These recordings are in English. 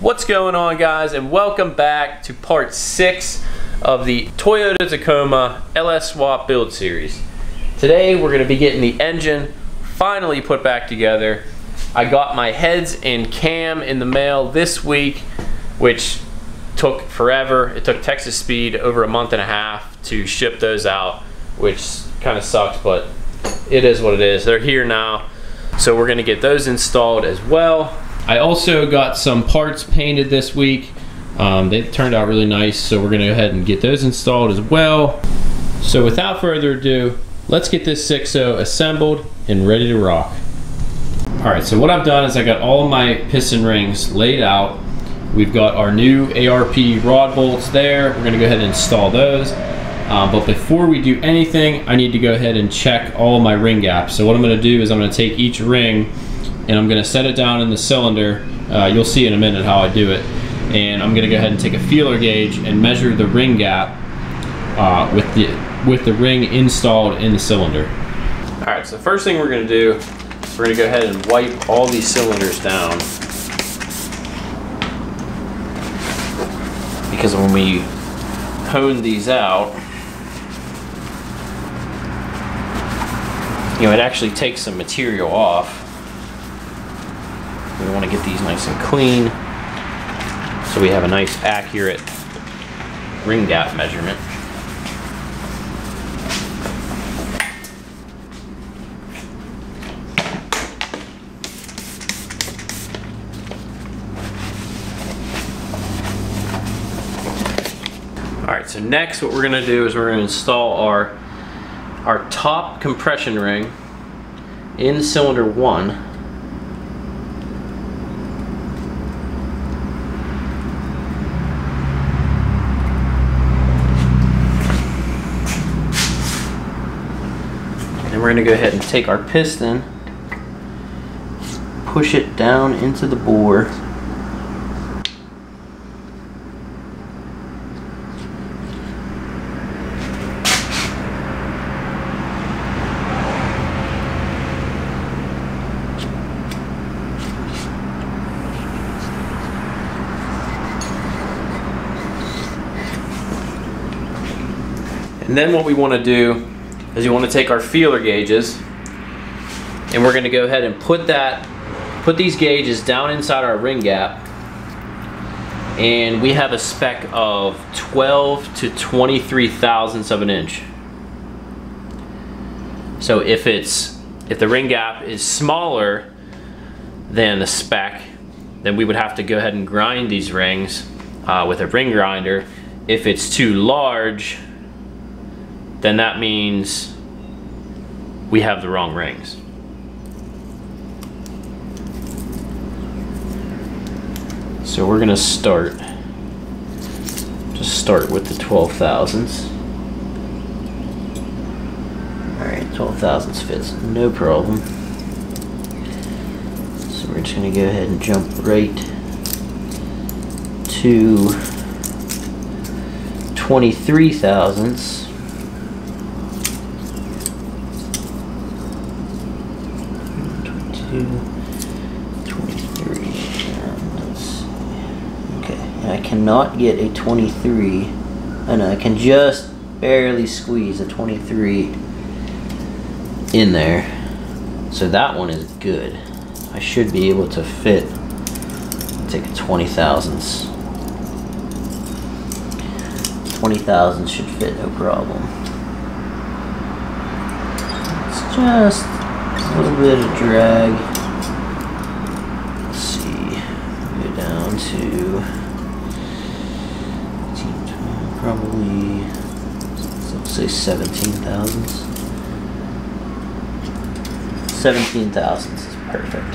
What's going on, guys, and welcome back to part 6 of the Toyota Tacoma LS Swap build series. Today we're going to be getting the engine finally put back together. I got my heads and cam in the mail this week, which took forever. It took Texas Speed over a month and a half to ship those out, which kind of sucks, but it is what it is. They're here now, so we're going to get those installed as well. I also got some parts painted this week. They turned out really nice, so we're gonna go ahead and get those installed as well. So without further ado, let's get this 6.0 assembled and ready to rock. All right, so what I've done is I got all of my piston rings laid out. We've got our new ARP rod bolts there. We're gonna go ahead and install those. But before we do anything, I need to go ahead and check all of my ring gaps. So what I'm gonna do is I'm gonna take each ring and I'm gonna set it down in the cylinder. You'll see in a minute how I do it. And I'm gonna go ahead and take a feeler gauge and measure the ring gap with the ring installed in the cylinder. All right, so the first thing we're gonna do is we're gonna go ahead and wipe all these cylinders down, because when we hone these out, you know, it actually takes some material off. We want to get these nice and clean so we have a nice accurate ring gap measurement. Alright, so next what we're going to do is we're going to install our top compression ring in cylinder 1. We're going to go ahead and take our piston, push it down into the bore, and then what we want to do is you want to take our feeler gauges and we're going to go ahead and put these gauges down inside our ring gap, and we have a spec of 12 to 23 thousandths of an inch. So if the ring gap is smaller than the spec, then we would have to go ahead and grind these rings with a ring grinder. If it's too large, then that means we have the wrong rings. So we're gonna start with the 12 thousandths. All right, 12 thousandths fits, no problem. So we're just gonna go ahead and jump right to 23 thousandths. 23, and let's see. Okay, and I cannot get a 23. I know I can just barely squeeze a 23 in there. So that one is good. I should be able to fit, take a 20 thousandths. 20 thousandths should fit, no problem. It's just a little bit of drag. Let's see, go down to probably, let's say 17 thousandths. 17 thousandths is perfect.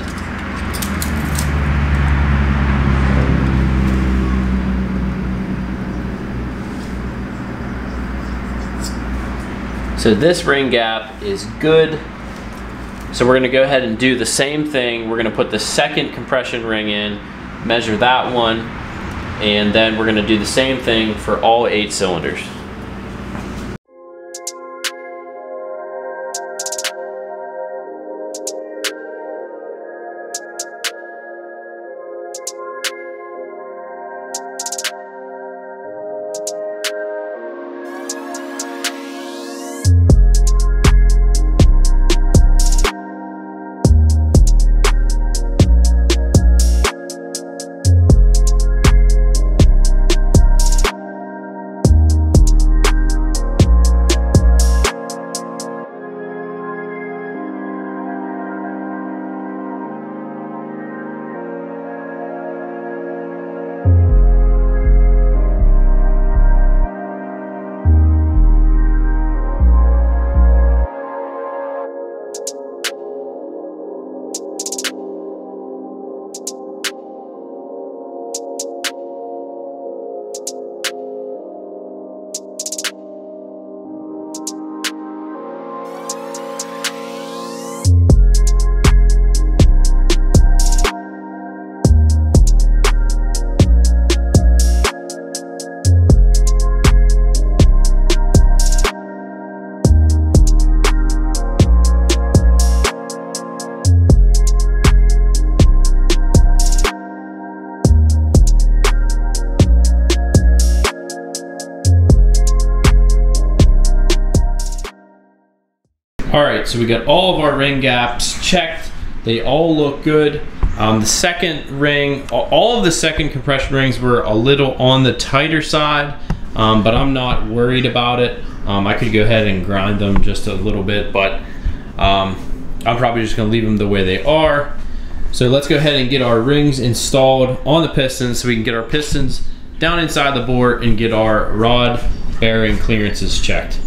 So this ring gap is good. So we're going to go ahead and do the same thing. We're going to put the second compression ring in, measure that one, and then we're going to do the same thing for all 8 cylinders. All right, so we got all of our ring gaps checked. They all look good. The second ring, all of the second compression rings were a little on the tighter side, but I'm not worried about it. I could go ahead and grind them just a little bit, but I'm probably just gonna leave them the way they are. So let's go ahead and get our rings installed on the pistons so we can get our pistons down inside the bore and get our rod bearing clearances checked.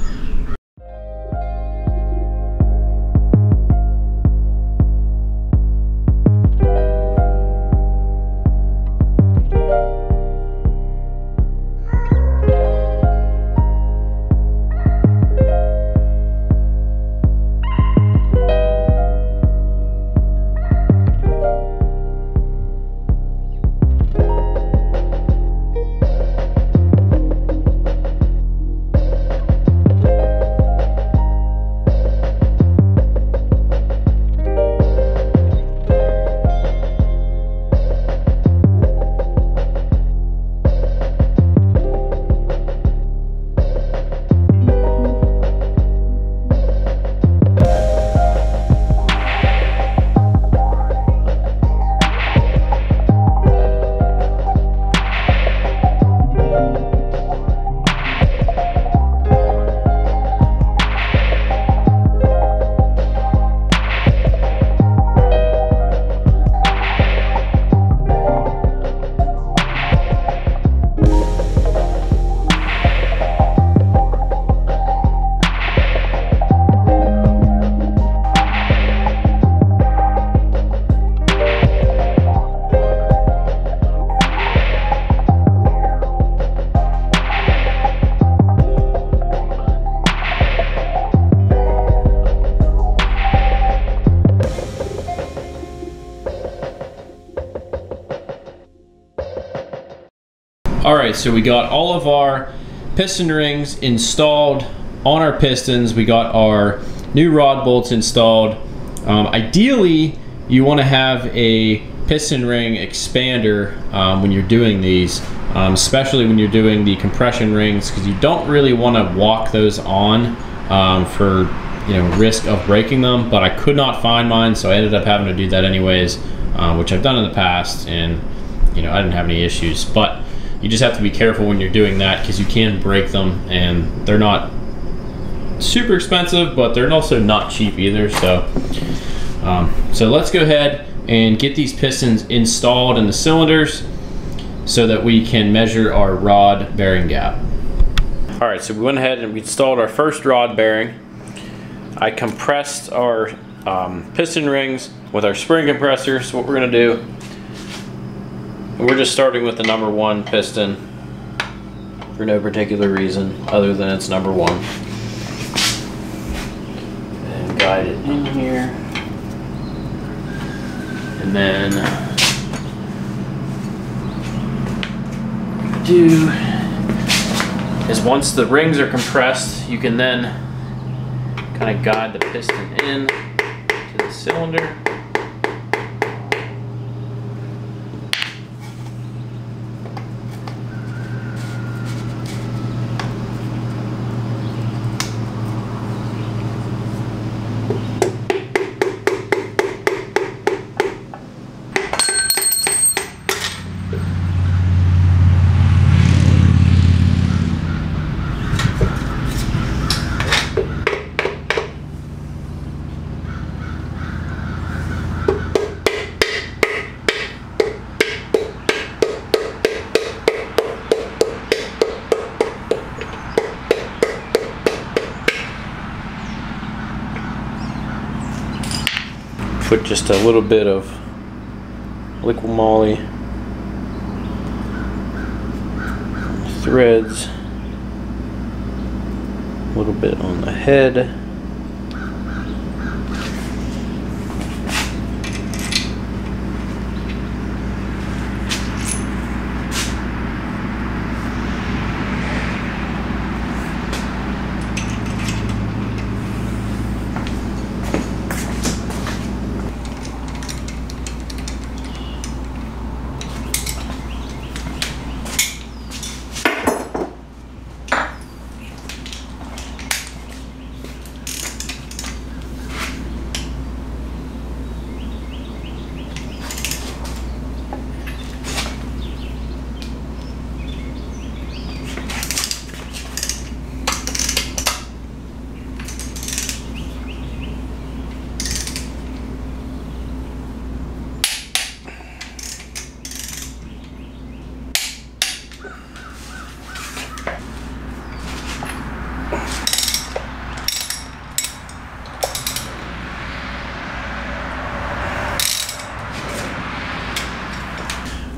All right, so we got all of our piston rings installed on our pistons. We got our new rod bolts installed. Ideally, you want to have a piston ring expander when you're doing these, especially when you're doing the compression rings, because you don't really want to walk those on for risk of breaking them. But I could not find mine, so I ended up having to do that anyways, which I've done in the past, and I didn't have any issues. But you just have to be careful when you're doing that, because you can break them, and they're not super expensive, but they're also not cheap either. So so let's go ahead and get these pistons installed in the cylinders so that we can measure our rod bearing gap. All right, so we went ahead and we installed our first rod bearing. I compressed our piston rings with our spring compressor. So what we're gonna do, we're just starting with the number 1 piston for no particular reason other than it's number 1. And guide it in here. And then what you do is, once the rings are compressed, you can then kind of guide the piston in to the cylinder. Put just a little bit of liquid moly on the threads, a little bit on the head.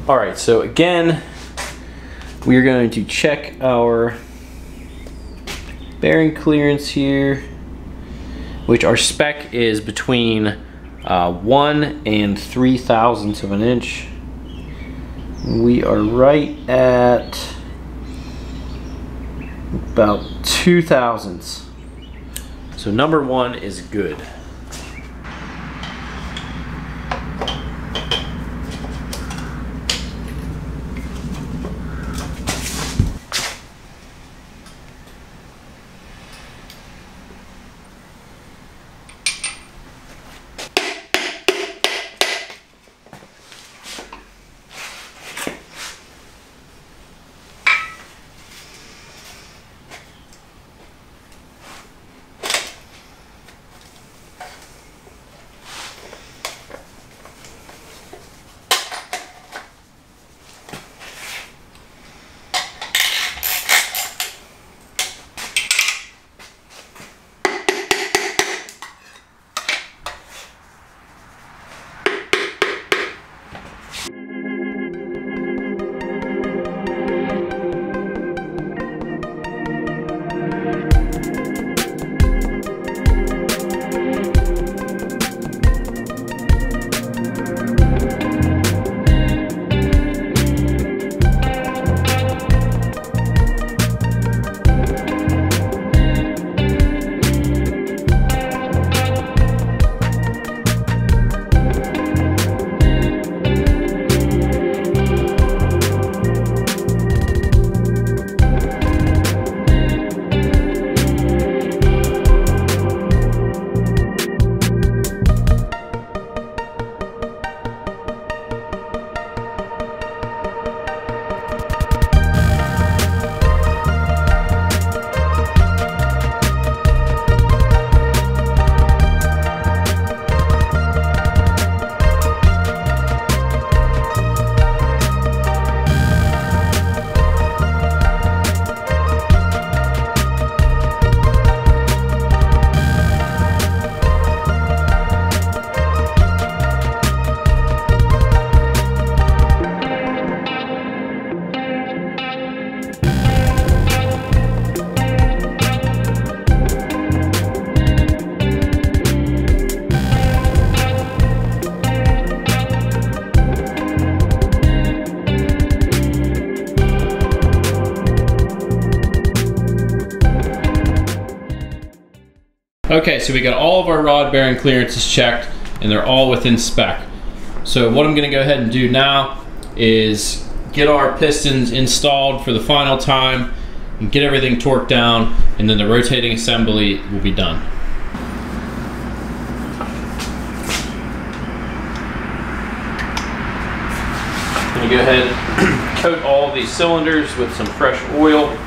All right, so again, we are going to check our bearing clearance here, which our spec is between 1 and 3 thousandths of an inch. We are right at about 2 thousandths. So number 1 is good. Okay, so we got all of our rod bearing clearances checked and they're all within spec. So what I'm gonna go ahead and do now is get our pistons installed for the final time and get everything torqued down, and then the rotating assembly will be done. I'm gonna go ahead and coat all these cylinders with some fresh oil.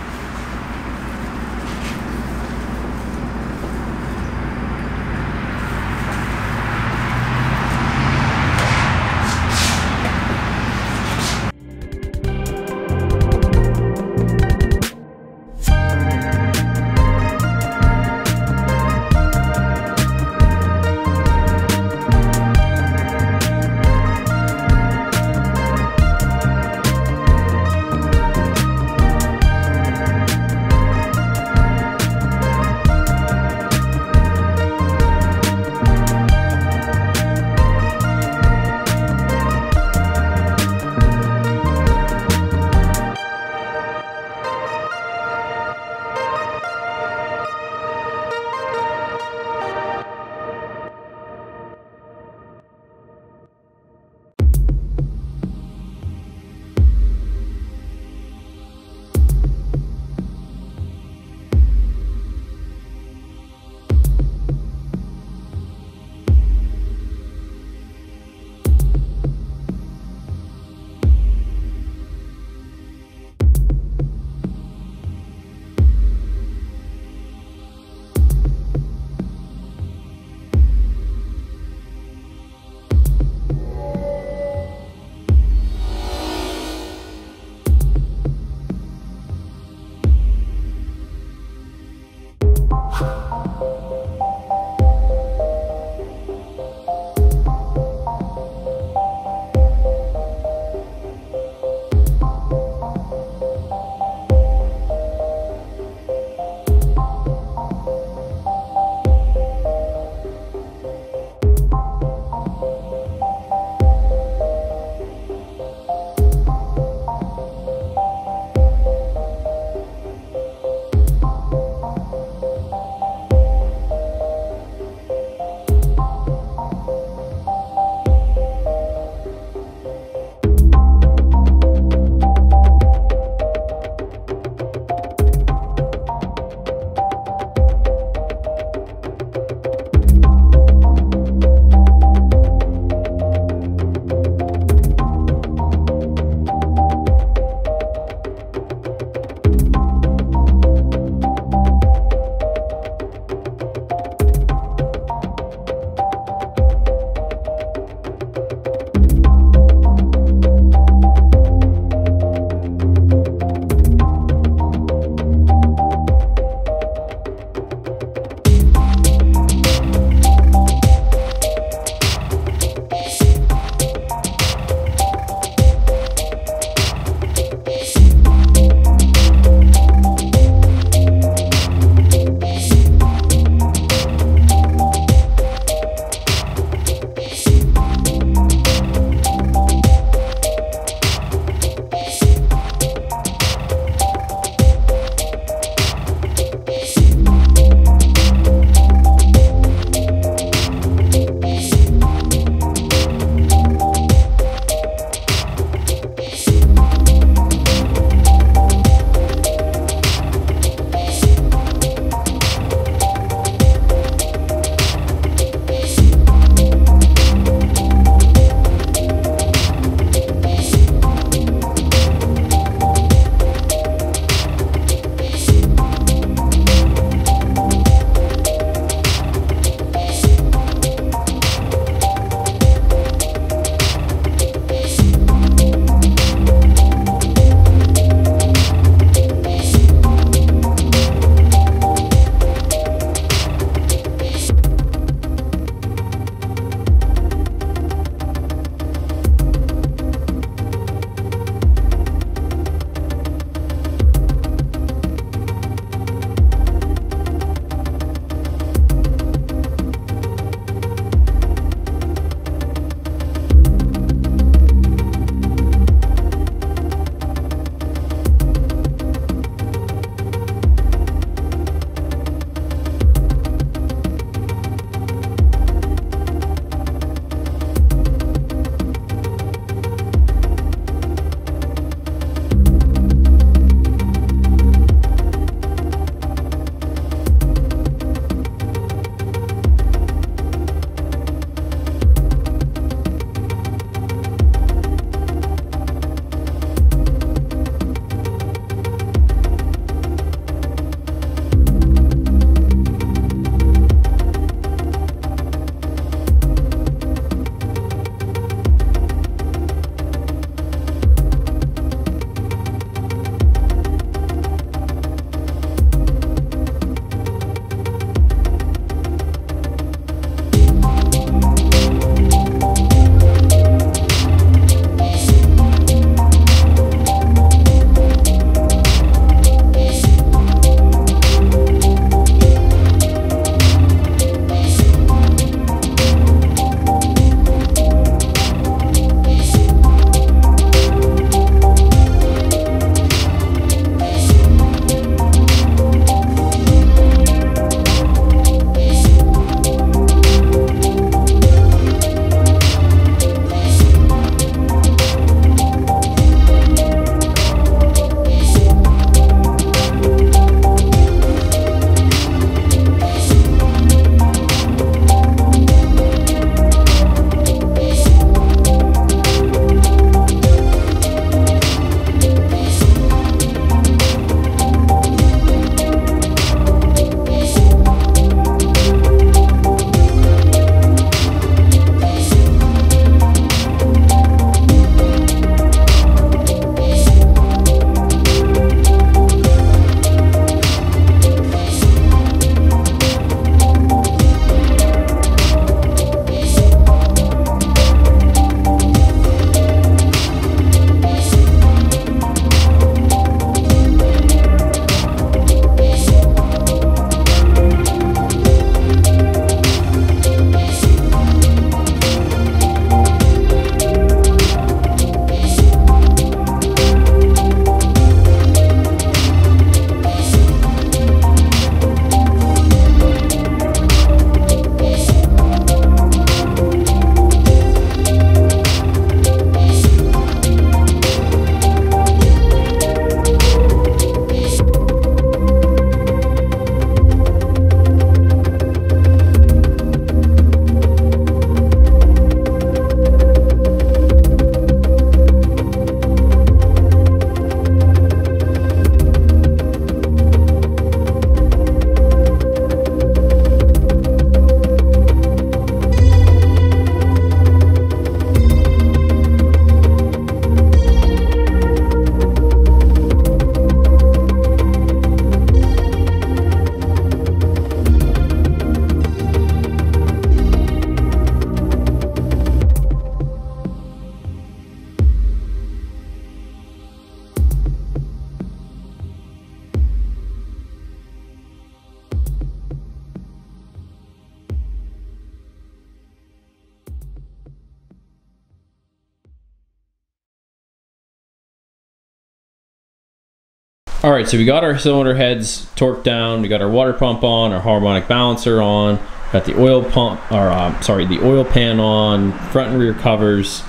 All right, so we got our cylinder heads torqued down, we got our water pump on, our harmonic balancer on, got the oil pump, or the oil pan on, front and rear covers,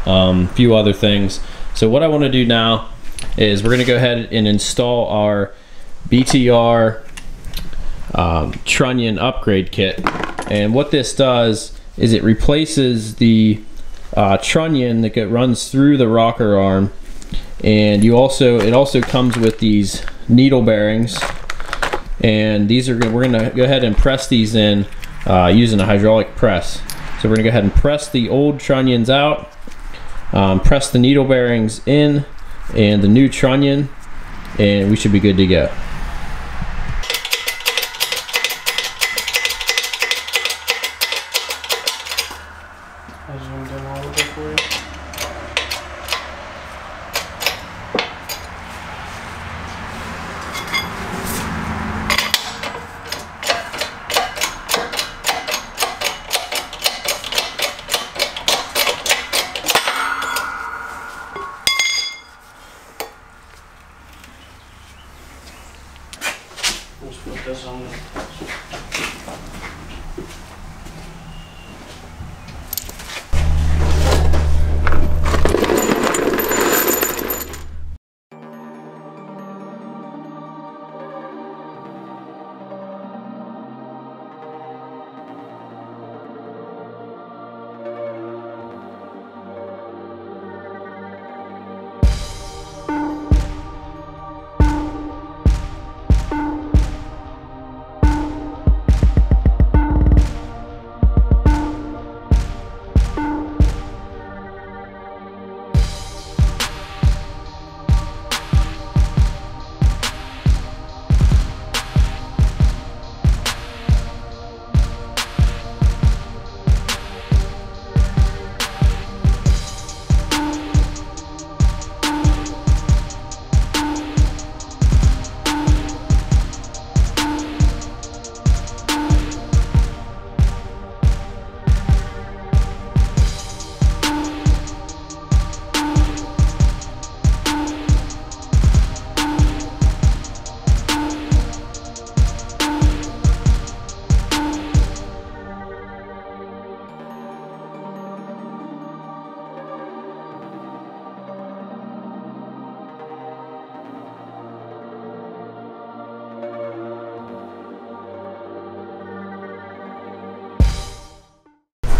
a few other things. So what I want to do now is we're going to go ahead and install our Btr Trunnion Upgrade Kit. And what this does is it replaces the trunnion that runs through the rocker arm. And it also comes with these needle bearings, and these are we're gonna go ahead and press these in using a hydraulic press. So we're gonna go ahead and press the old trunnions out, press the needle bearings in, and the new trunnion, and we should be good to go. I zoomed in a little bit for you. Let's put this on there.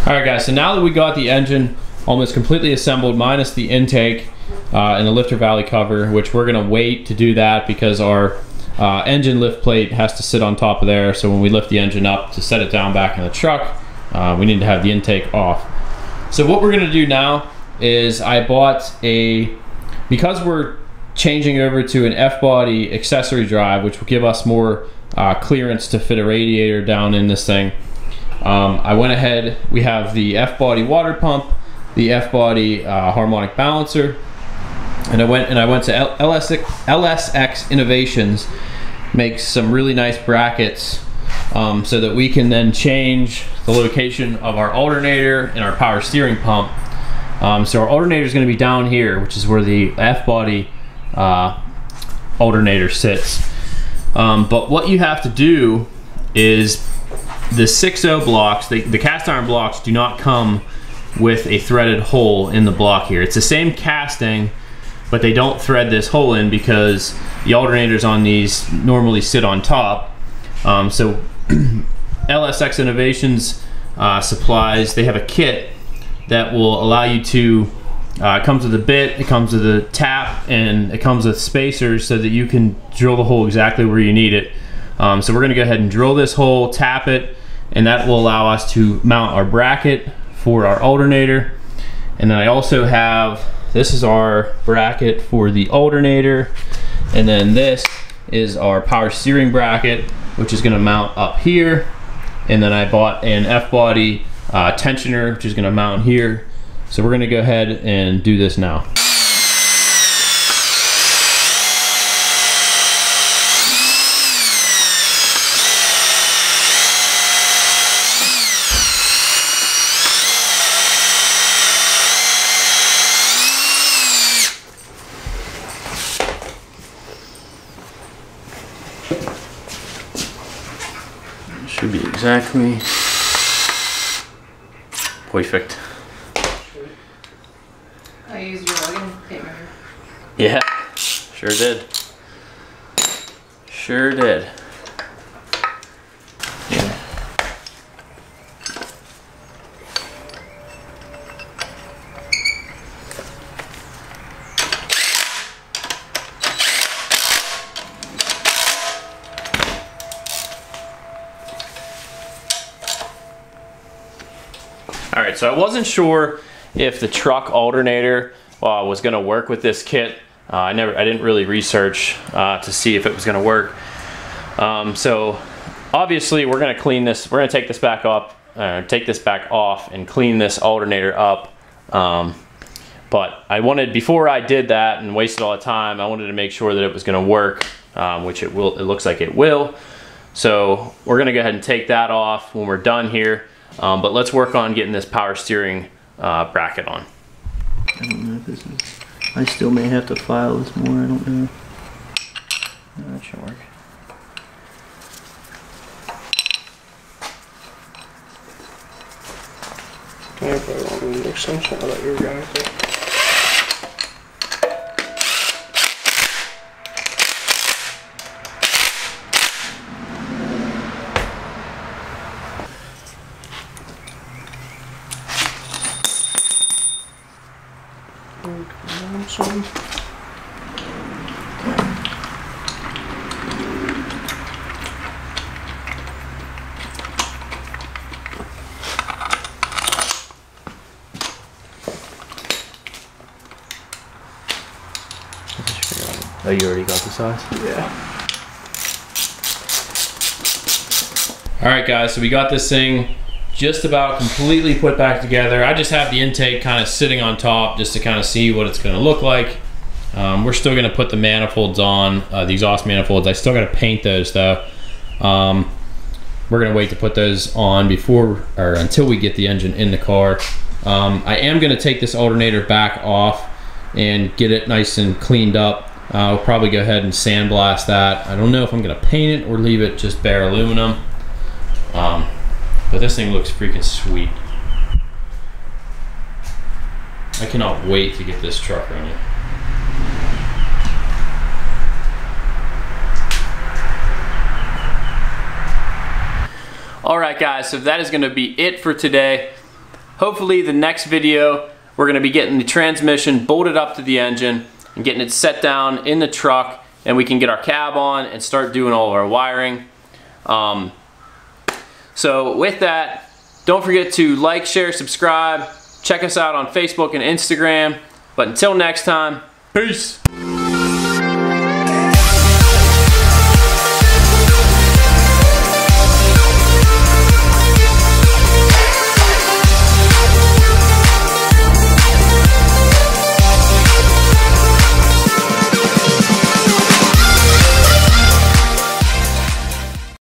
All right, guys, so now that we got the engine almost completely assembled, minus the intake and the lifter valley cover, which we're gonna wait to do that because our engine lift plate has to sit on top of there. So when we lift the engine up to set it down back in the truck, we need to have the intake off. So what we're gonna do now is I bought because we're changing over to an F-body accessory drive, which will give us more clearance to fit a radiator down in this thing. I went ahead, we have the F-body water pump, the F-body harmonic balancer, and I went to LSX Innovations, makes some really nice brackets so that we can then change the location of our alternator and our power steering pump. So our alternator is going to be down here, which is where the F-body alternator sits. But what you have to do is the 6.0 blocks, the cast iron blocks do not come with a threaded hole in the block here. It's the same casting, but they don't thread this hole in because the alternators on these normally sit on top. So LSX Innovations supplies, they have a kit that will allow you to, it comes with a bit, it comes with a tap, and it comes with spacers so that you can drill the hole exactly where you need it. So we're gonna go ahead and drill this hole, tap it, and that will allow us to mount our bracket for our alternator. And then I also have, this is our bracket for the alternator, and then this is our power steering bracket, which is gonna mount up here. And then I bought an F-body tensioner, which is gonna mount here. So we're gonna go ahead and do this now. Should be exactly perfect. I used your login tape measure. Yeah, sure did. Sure did. Yeah. All right, so I wasn't sure if the truck alternator was going to work with this kit. I didn't really research to see if it was going to work. So obviously we're going to clean this. We're going to take this back up, take this back off, and clean this alternator up. But I wanted, before I did that and wasted all the time, I wanted to make sure that it was going to work, which it will. It looks like it will. So we're going to go ahead and take that off when we're done here. But let's work on getting this power steering bracket on. I don't know if this is... I still may have to file this more, I don't know. No, that should work. I probably won't need an extension. I'll let your guys do. Some. Oh, you already got the size? Yeah. All right, guys, so we got this thing just about completely put back together. I just have the intake kind of sitting on top just to kind of see what it's going to look like. We're still going to put the manifolds on, the exhaust manifolds. I still got to paint those though. We're going to wait to put those on until we get the engine in the car. I am going to take this alternator back off and get it nice and cleaned up. I'll probably go ahead and sandblast that. I don't know if I'm going to paint it or leave it just bare aluminum. But this thing looks freaking sweet. I cannot wait to get this truck running. Alright guys, so that is going to be it for today. Hopefully the next video we're going to be getting the transmission bolted up to the engine and getting it set down in the truck, and we can get our cab on and start doing all of our wiring. So with that, don't forget to like, share, subscribe. Check us out on Facebook and Instagram. But until next time, peace.